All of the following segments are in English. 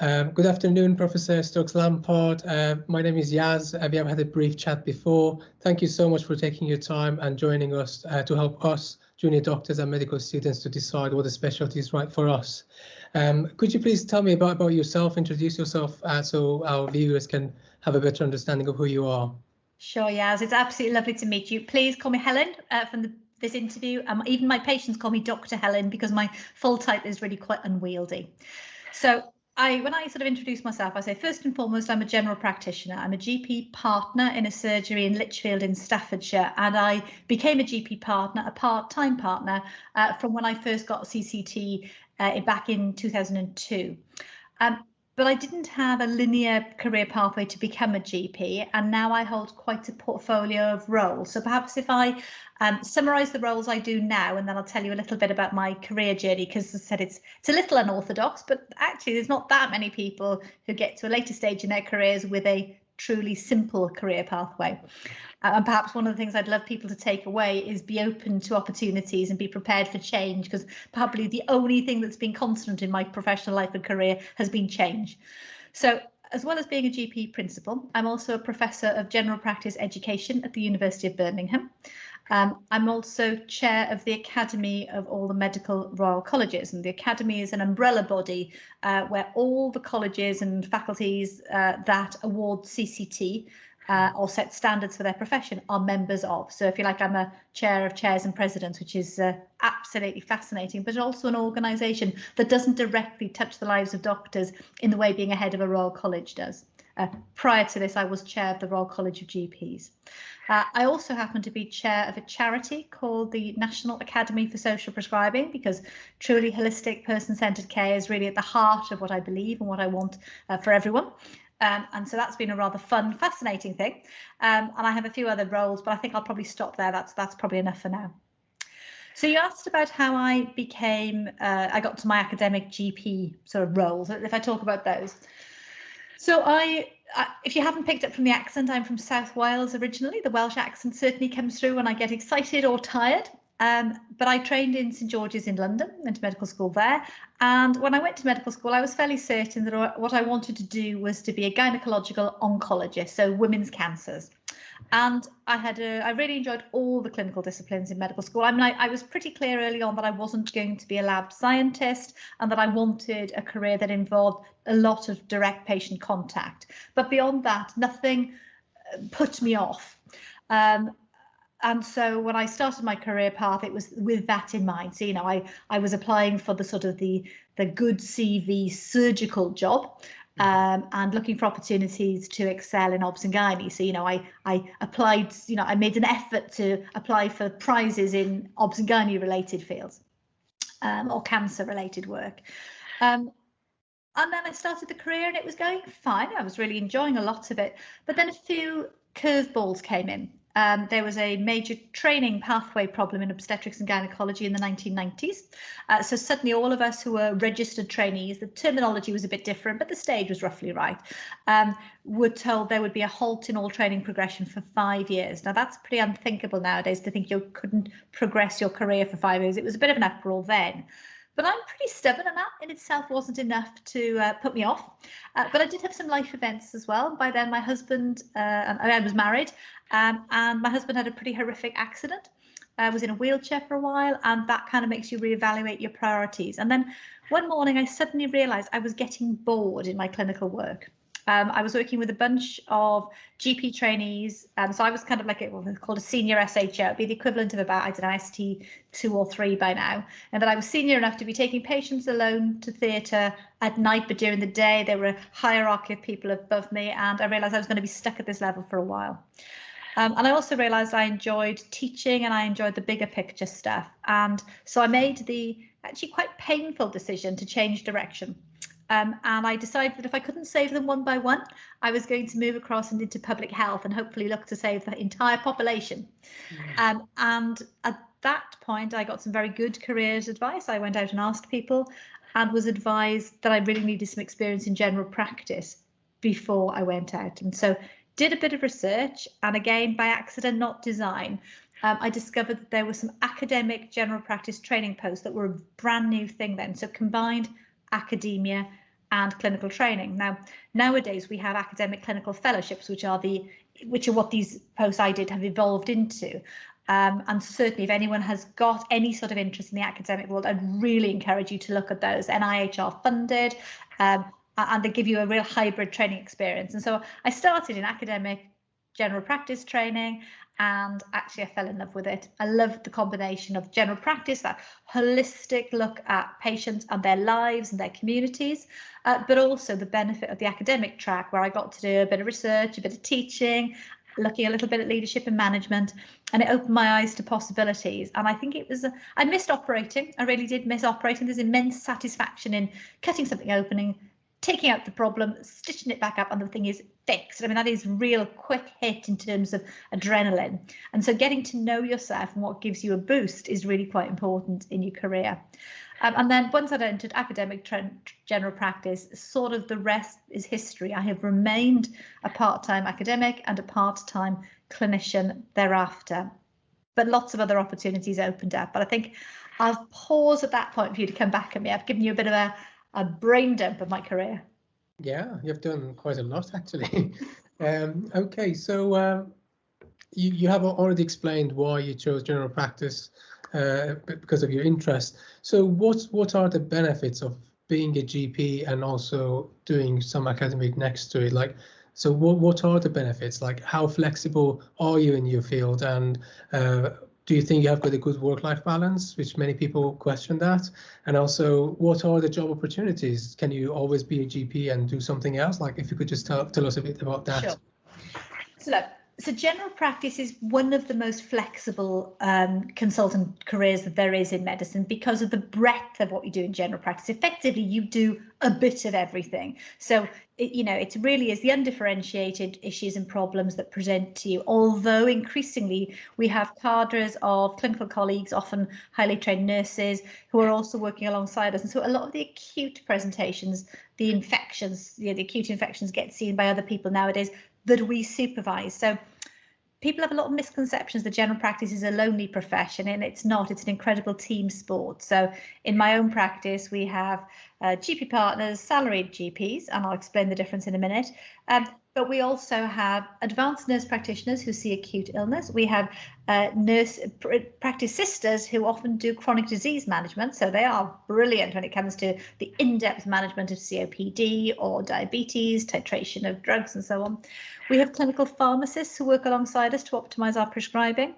Good afternoon, Professor Stokes Lampard. My name is Yaz. We have had a brief chat before. Thank you so much for taking your time and joining us to help us, junior doctors and medical students, to decide what the specialty is right for us. Could you please tell me about yourself, introduce yourself so our viewers can have a better understanding of who you are? Sure, Yaz. It's absolutely lovely to meet you. Please call me Helen from this interview. Even my patients call me Dr. Helen because my full title is really quite unwieldy. So when I sort of introduce myself, I say, first and foremost, I'm a general practitioner. I'm a GP partner in a surgery in Lichfield in Staffordshire, and I became a GP partner, a part-time partner, from when I first got CCT back in 2002. But I didn't have a linear career pathway to become a GP, and now I hold quite a portfolio of roles. So perhaps if I summarise the roles I do now, and then I'll tell you a little bit about my career journey, because as I said, it's a little unorthodox, but actually there's not that many people who get to a later stage in their careers with a truly simple career pathway. And perhaps one of the things I'd love people to take away is be open to opportunities and be prepared for change, because probably the only thing that's been constant in my professional life and career has been change. So as well as being a GP principal, I'm also a professor of general practice education at the University of Birmingham. I'm also chair of the Academy of all the Medical Royal Colleges, and the Academy is an umbrella body where all the colleges and faculties that award CCT or set standards for their profession are members of. So if you like, I'm a chair of chairs and presidents, which is absolutely fascinating, but also an organisation that doesn't directly touch the lives of doctors in the way being a head of a Royal College does. Prior to this, I was chair of the Royal College of GPs. I also happen to be chair of a charity called the National Academy for Social Prescribing, because truly holistic, person-centred care is really at the heart of what I believe and what I want for everyone. And so that's been a rather fun, fascinating thing. And I have a few other roles, but I think I'll probably stop there. That's probably enough for now. So you asked about how I became, I got to my academic GP sort of roles, if I talk about those. So if you haven't picked up from the accent, I'm from South Wales originally. The Welsh accent certainly comes through when I get excited or tired. But I trained in St George's in London, went to medical school there. And when I went to medical school, I was fairly certain that what I wanted to do was to be a gynecological oncologist, so women's cancers. And I really enjoyed all the clinical disciplines in medical school. I mean, I was pretty clear early on that I wasn't going to be a lab scientist and that I wanted a career that involved a lot of direct patient contact. But beyond that, nothing put me off. And so when I started my career path, it was with that in mind. So, I was applying for the sort of the good CV surgical job. And looking for opportunities to excel in obs and gynae. So, I applied, I made an effort to apply for prizes in obs and gynae related fields or cancer related work. And then I started the career and it was going fine. I was really enjoying a lot of it. But then a few curveballs came in. There was a major training pathway problem in obstetrics and gynecology in the 1990s. So suddenly all of us who were registered trainees, the terminology was a bit different, but the stage was roughly right, were told there would be a halt in all training progression for 5 years. Now that's pretty unthinkable nowadays to think you couldn't progress your career for 5 years. It was a bit of an uproar then. But I'm pretty stubborn, and that in itself wasn't enough to put me off. But I did have some life events as well. By then, my husband, I was married, and my husband had a pretty horrific accident. I was in a wheelchair for a while, and that kind of makes you reevaluate your priorities. And then one morning, I suddenly realised I was getting bored in my clinical work. I was working with a bunch of GP trainees, so I was kind of like what's called a senior SHO. It'd be the equivalent of about, I don't know, ST2 or 3 by now. And that I was senior enough to be taking patients alone to theatre at night, but during the day there were a hierarchy of people above me, and I realised I was going to be stuck at this level for a while. And I also realised I enjoyed teaching and I enjoyed the bigger picture stuff. And so I made the actually quite painful decision to change direction. And I decided that if I couldn't save them one by one, I was going to move across and into public health and hopefully look to save the entire population. And at that point, I got some very good careers advice. I went out and asked people and was advised that I really needed some experience in general practice before I went out. And so did a bit of research, and again, by accident, not design, I discovered that there were some academic general practice training posts that were a brand new thing then. So combined academia and clinical training. Now, nowadays we have academic clinical fellowships, which are what these posts I did have evolved into. And certainly if anyone has got any sort of interest in the academic world, I'd really encourage you to look at those. NIH are funded, and they give you a real hybrid training experience. And so I started in academic general practice training, and actually I fell in love with it. I loved the combination of general practice, that holistic look at patients and their lives and their communities, but also the benefit of the academic track, where I got to do a bit of research, a bit of teaching, looking a little bit at leadership and management, and it opened my eyes to possibilities. And I think it was, I missed operating. I really did miss operating. There's immense satisfaction in cutting something open, taking out the problem, stitching it back up, and the thing is fixed. I mean, that is real quick hit in terms of adrenaline. And so getting to know yourself and what gives you a boost is really quite important in your career. And then once I'd entered academic general practice, sort of the rest is history. I have remained a part-time academic and a part-time clinician thereafter, but lots of other opportunities opened up. But I think I'll pause at that point for you to come back at me. I've given you a bit of a brain dump of my career. Yeah, you've done quite a lot actually. Okay, so you have already explained why you chose general practice, because of your interest. So what are the benefits of being a GP and also doing some academic next to it? Like, so what are the benefits? Like, how flexible are you in your field, and do you think you have got a good work-life balance, which many people question that? And also, what are the job opportunities? Can you always be a GP and do something else? Like, if you could just tell us a bit about that. Sure. So look, so general practice is one of the most flexible consultant careers that there is in medicine, because of the breadth of what you do in general practice. Effectively, you do a bit of everything. So, it really is the undifferentiated issues and problems that present to you, although increasingly we have cadres of clinical colleagues, often highly trained nurses, who are also working alongside us. And so a lot of the acute presentations, the infections, the acute infections get seen by other people nowadays that we supervise. So people have a lot of misconceptions that general practice is a lonely profession, and it's not. It's an incredible team sport. So in my own practice, we have GP partners, salaried GPs, and I'll explain the difference in a minute. But we also have advanced nurse practitioners who see acute illness. We have nurse practice sisters who often do chronic disease management. So they are brilliant when it comes to the in-depth management of COPD or diabetes, titration of drugs, and so on. We have clinical pharmacists who work alongside us to optimize our prescribing.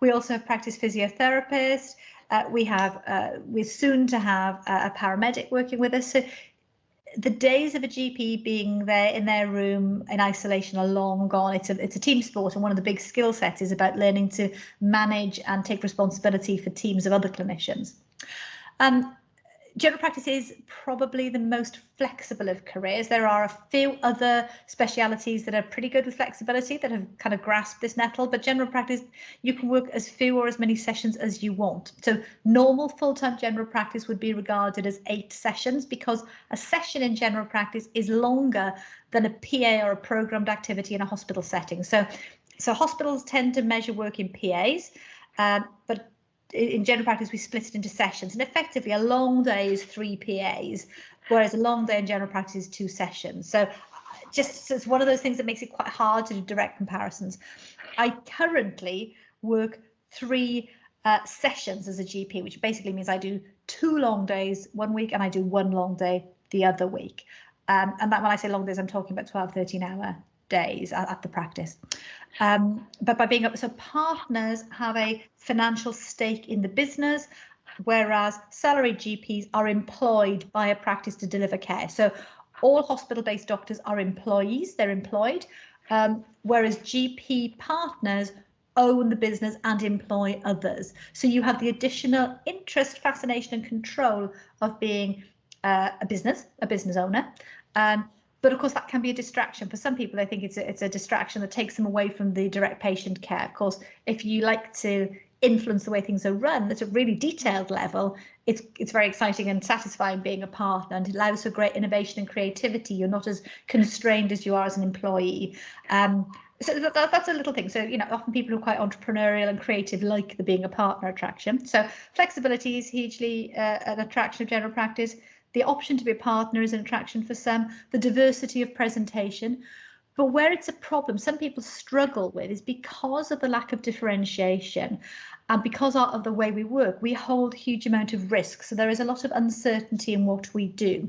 We also have practice physiotherapists. We're soon to have a paramedic working with us. So the days of a GP being there in their room in isolation are long gone. It's a team sport, and one of the big skill sets is about learning to manage and take responsibility for teams of other clinicians. General practice is probably the most flexible of careers. There are a few other specialities that are pretty good with flexibility, that have kind of grasped this nettle, but general practice, you can work as few or as many sessions as you want. So normal full-time general practice would be regarded as 8 sessions, because a session in general practice is longer than a PA or a programmed activity in a hospital setting. So hospitals tend to measure work in PAs, but in general practice, we split it into sessions, and effectively a long day is 3 PAs, whereas a long day in general practice is 2 sessions. So it's one of those things that makes it quite hard to do direct comparisons. I currently work 3 sessions as a GP, which basically means I do 2 long days one week and I do 1 long day the other week. And that, when I say long days, I'm talking about 12, 13-hour days at the practice. But by being up, so partners have a financial stake in the business, whereas salaried GPs are employed by a practice to deliver care. So all hospital-based doctors are employees, they're employed, whereas GP partners own the business and employ others. So you have the additional interest, fascination and control of being a business owner. But of course, that can be a distraction. For some people, they think it's a distraction that takes them away from the direct patient care. Of course, if you like to influence the way things are run at a really detailed level, it's very exciting and satisfying being a partner, and it allows for great innovation and creativity. You're not as constrained as you are as an employee. So that's a little thing. So, often people who are quite entrepreneurial and creative like the being a partner attraction. So flexibility is hugely an attraction of general practice. The option to be a partner is an attraction for some, the diversity of presentation. But where it's a problem, some people struggle with, is because of the lack of differentiation and because of the way we work, we hold a huge amount of risk. So there is a lot of uncertainty in what we do.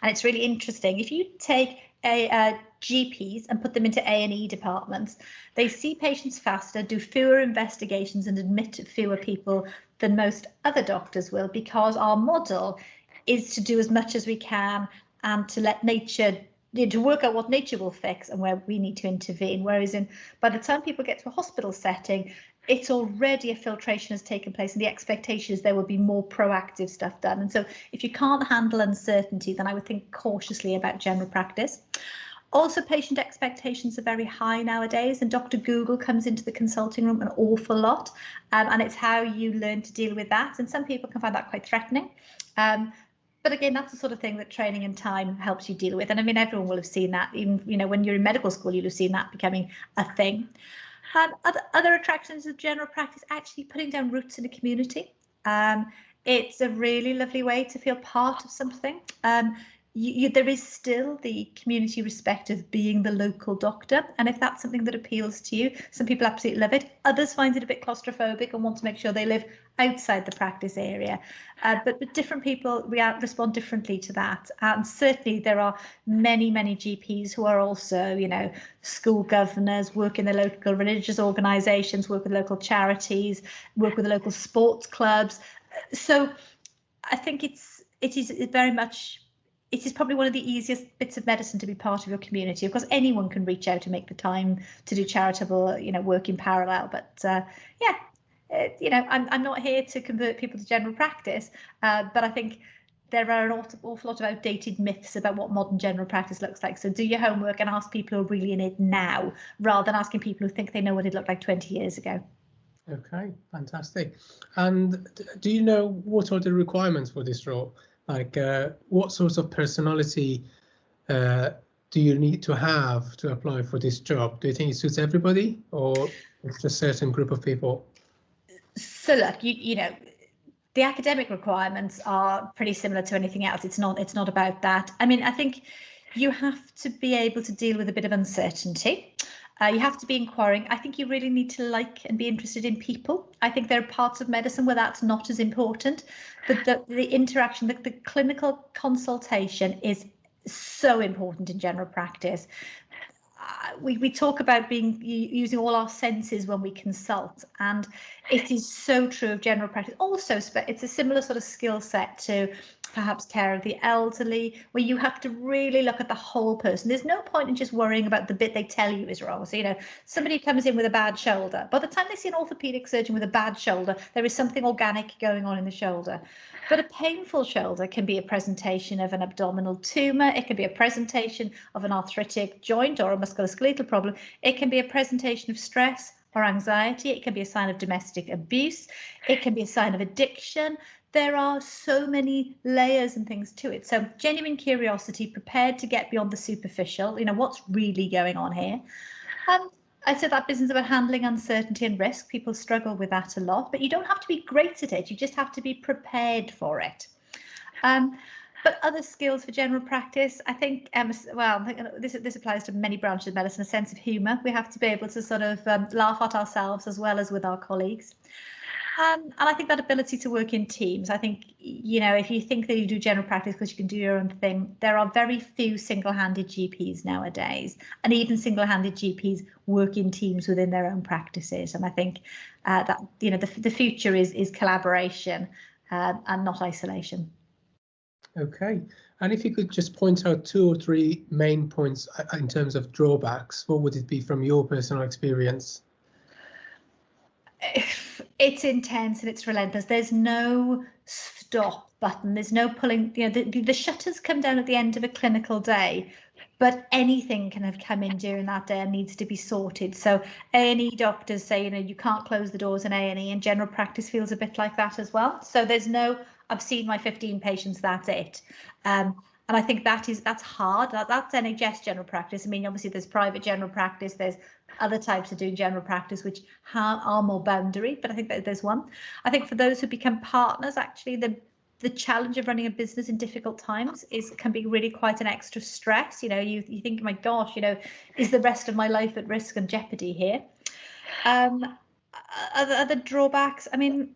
And it's really interesting. If you take GPs and put them into A&E departments, they see patients faster, do fewer investigations and admit fewer people than most other doctors will, because our model is to do as much as we can and to let nature, to work out what nature will fix and where we need to intervene. Whereas by the time people get to a hospital setting, it's already a filtration has taken place and the expectation is there will be more proactive stuff done. And so if you can't handle uncertainty, then I would think cautiously about general practice. Also, patient expectations are very high nowadays, and Dr. Google comes into the consulting room an awful lot, and it's how you learn to deal with that. And some people can find that quite threatening. But again, that's the sort of thing that training and time helps you deal with. And I mean, everyone will have seen that. Even, you know, when you're in medical school, you'll have seen that becoming a thing. Other attractions of general practice, actually putting down roots in a community. It's a really lovely way to feel part of something. There is still the community respect of being the local doctor, and if that's something that appeals to you, some people absolutely love it. Others find it a bit claustrophobic and want to make sure they live outside the practice area. But different people respond differently to that, and certainly there are many GPs who are also, you know, school governors, work in the local religious organisations, work with local charities, work with the local sports clubs. So I think it is very much. It is probably one of the easiest bits of medicine to be part of your community. Of course, anyone can reach out and make the time to do charitable, you know, work in parallel. But you know, I'm not here to convert people to general practice, but I think there are an awful lot of outdated myths about what modern general practice looks like. So do your homework and ask people who are really in it now, rather than asking people who think they know what it looked like 20 years ago. Okay, fantastic. And do you know what are the requirements for this role? Like, what sorts of personality do you need to have to apply for this job? Do you think it suits everybody, or it's a certain group of people? So look, you know, the academic requirements are pretty similar to anything else. It's not about that. I mean, I think you have to be able to deal with a bit of uncertainty. You have to be inquiring. I think you really need to like and be interested in people. I think there are parts of medicine where that's not as important, but the interaction, the clinical consultation is so important in general practice. We talk about using all our senses when we consult, and it is so true of general practice. Also, it's a similar sort of skill set to perhaps care of the elderly, where you have to really look at the whole person. There's no point in just worrying about the bit they tell you is wrong. So, you know, somebody comes in with a bad shoulder. By the time they see an orthopedic surgeon with a bad shoulder, there is something organic going on in the shoulder. But a painful shoulder can be a presentation of an abdominal tumour. It can be a presentation of an arthritic joint or a musculoskeletal problem. It can be a presentation of stress or anxiety. It can be a sign of domestic abuse. It can be a sign of addiction. There are so many layers and things to it. So genuine curiosity, prepared to get beyond the superficial, you know, what's really going on here. I said that business about handling uncertainty and risk, people struggle with that a lot, but you don't have to be great at it. You just have to be prepared for it. But other skills for general practice, I think, well, this applies to many branches of medicine, a sense of humour. We have to be able to sort of laugh at ourselves as well as with our colleagues. And I think that ability to work in teams, I think, you know, if you think that you do general practice because you can do your own thing, there are very few single-handed GPs nowadays, and even single-handed GPs work in teams within their own practices. And I think that, you know, the future is collaboration and not isolation. Okay, and if you could just point out 2 or 3 main points in terms of drawbacks, what would it be from your personal experience? It's intense and it's relentless. There's no stop button. There's no pulling. You know, the shutters come down at the end of a clinical day, but anything can have come in during that day and needs to be sorted. So A&E doctors say, you know, you can't close the doors in A&E, and general practice feels a bit like that as well. So there's no, I've seen my 15 patients, that's it. And I think that's hard. That's NHS general practice. I mean, obviously there's private general practice, there's other types of doing general practice which are more boundary, but I think that there's one. I think for those who become partners, actually the the challenge of running a business in difficult times can be really quite an extra stress. You know, you think, my gosh, you know, is the rest of my life at risk and jeopardy here? Other drawbacks, I mean,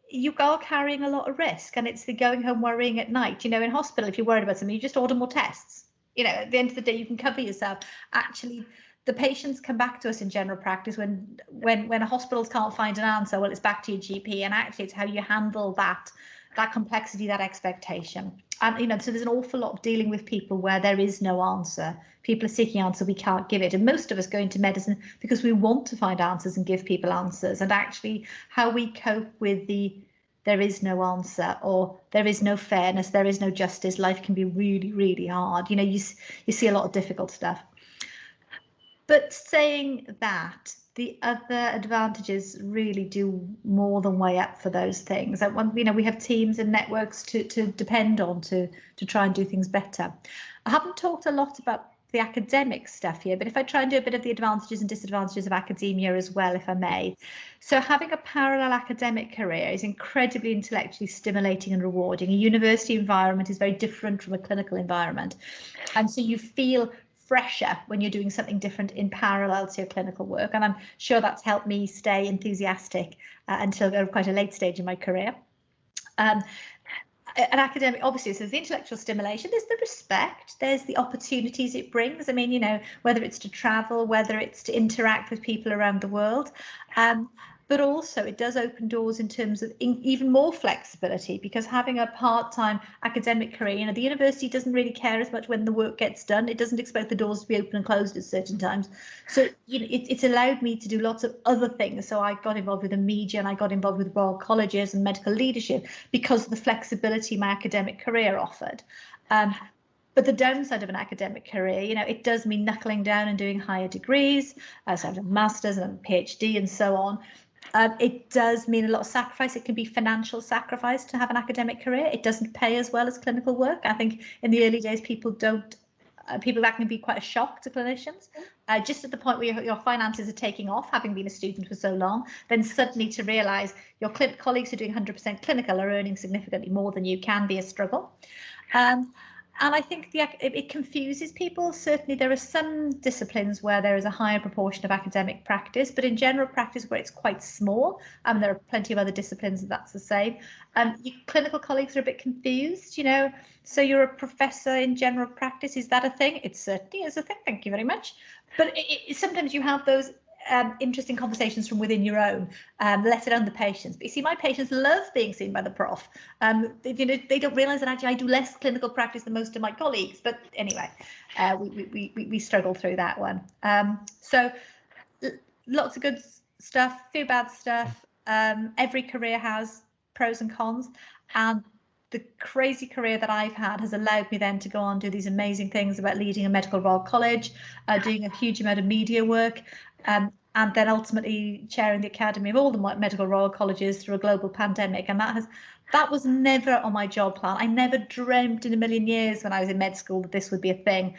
you are carrying a lot of risk, and it's the going home worrying at night. You know, in hospital, if you're worried about something, you just order more tests. You know, at the end of the day, you can cover yourself. Actually, the patients come back to us in general practice when hospitals can't find an answer. Well, it's back to your GP, and actually, it's how you handle that complexity, that expectation. And you know, so there's an awful lot of dealing with people where there is no answer. People are seeking answer, we can't give it. And most of us go into medicine because we want to find answers and give people answers. And actually, how we cope with there is no answer, or there is no fairness, there is no justice, life can be really, really hard. You know, you see a lot of difficult stuff. But saying that, the other advantages really do more than weigh up for those things. And you know, we have teams and networks to depend on to try and do things better. I haven't talked a lot about the academic stuff here, but if I try and do a bit of the advantages and disadvantages of academia as well, if I may. So having a parallel academic career is incredibly intellectually stimulating and rewarding. A university environment is very different from a clinical environment. And so you feel fresher when you're doing something different in parallel to your clinical work. And I'm sure that's helped me stay enthusiastic until quite a late stage in my career. An academic, obviously, so there's the intellectual stimulation, there's the respect, there's the opportunities it brings. I mean, you know, whether it's to travel, whether it's to interact with people around the world. But also it does open doors in terms of even more flexibility, because having a part-time academic career, you know, the university doesn't really care as much when the work gets done. It doesn't expect the doors to be open and closed at certain times. So, you know, it's allowed me to do lots of other things. So I got involved with the media, and I got involved with Royal Colleges and medical leadership because of the flexibility my academic career offered. But the downside of an academic career, you know, it does mean knuckling down and doing higher degrees. So I've done masters and a PhD and so on. It does mean a lot of sacrifice. It can be financial sacrifice to have an academic career. It doesn't pay as well as clinical work. I think in the early days, that can be quite a shock to clinicians. Just at the point where your finances are taking off, having been a student for so long, then suddenly to realise your colleagues who are doing 100% clinical are earning significantly more than you can be a struggle. And I think it confuses people. Certainly, there are some disciplines where there is a higher proportion of academic practice, but in general practice where it's quite small, there are plenty of other disciplines that's the same. Your clinical colleagues are a bit confused, you know. So you're a professor in general practice. Is that a thing? It certainly is a thing. Thank you very much. But sometimes you have those interesting conversations from within your own, let alone the patients. But you see, my patients love being seen by the prof. You know, they don't realise that actually I do less clinical practice than most of my colleagues. But anyway, we struggle through that one. So lots of good stuff, few bad stuff. Every career has pros and cons, and the crazy career that I've had has allowed me then to go on and do these amazing things about leading a medical Royal College, doing a huge amount of media work, and then ultimately chairing the academy of all the medical Royal Colleges through a global pandemic. And that was never on my job plan. I never dreamt in a million years when I was in med school that this would be a thing.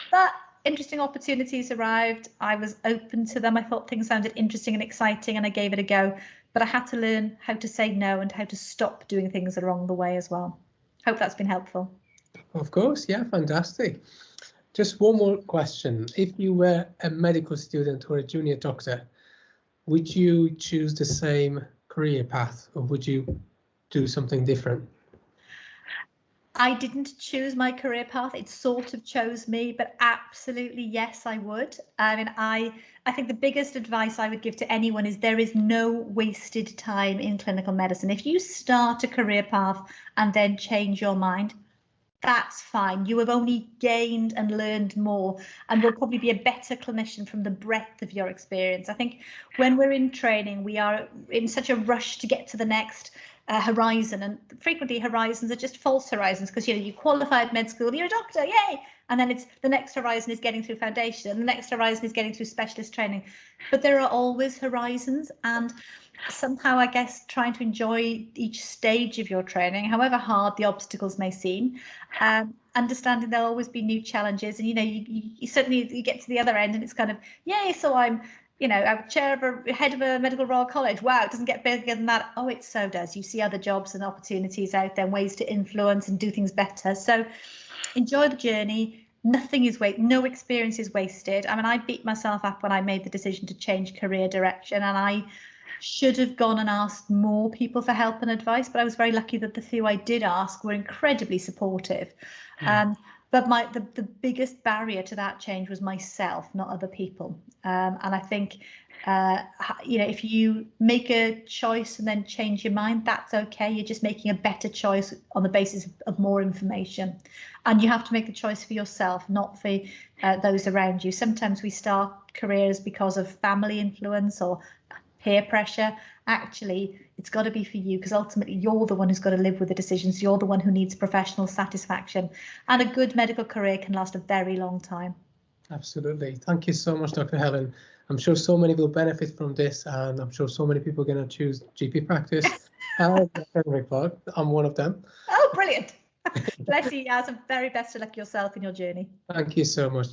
But interesting opportunities arrived. I was open to them. I thought things sounded interesting and exciting, and I gave it a go. But I had to learn how to say no and how to stop doing things along the way as well. Hope that's been helpful. Of course, yeah, fantastic. Just one more question. If you were a medical student or a junior doctor, would you choose the same career path, or would you do something different? I didn't choose my career path. It sort of chose me, but absolutely, yes, I would. I mean, I think the biggest advice I would give to anyone is there is no wasted time in clinical medicine. If you start a career path and then change your mind, that's fine. You have only gained and learned more, and will probably be a better clinician from the breadth of your experience. I think when we're in training, we are in such a rush to get to the next horizon, and frequently horizons are just false horizons, because you qualify at med school, you're a doctor, yay, and then it's the next horizon is getting through foundation, and the next horizon is getting through specialist training. But there are always horizons, and somehow I guess trying to enjoy each stage of your training, however hard the obstacles may seem, understanding there'll always be new challenges, and you certainly you get to the other end and it's kind of yay, so I'm you know, head of a medical Royal College. Wow, it doesn't get bigger than that. Oh, it so does. You see other jobs and opportunities out there, and ways to influence and do things better. So enjoy the journey. Nothing is no experience is wasted. I mean, I beat myself up when I made the decision to change career direction, and I should have gone and asked more people for help and advice, but I was very lucky that the few I did ask were incredibly supportive. But the biggest barrier to that change was myself, not other people. And I think, you know, if you make a choice and then change your mind, that's okay. You're just making a better choice on the basis of more information. And you have to make the choice for yourself, not for those around you. Sometimes we start careers because of family influence or peer pressure. Actually, it's got to be for you, because ultimately you're the one who's got to live with the decisions. You're the one who needs professional satisfaction, and a good medical career can last a very long time. Absolutely. Thank you so much, Dr. Helen. I'm sure so many will benefit from this, and I'm sure so many people are going to choose GP practice. I'm one of them. Oh, brilliant. Bless you, Yaz, and very best of luck yourself in your journey. Thank you so much.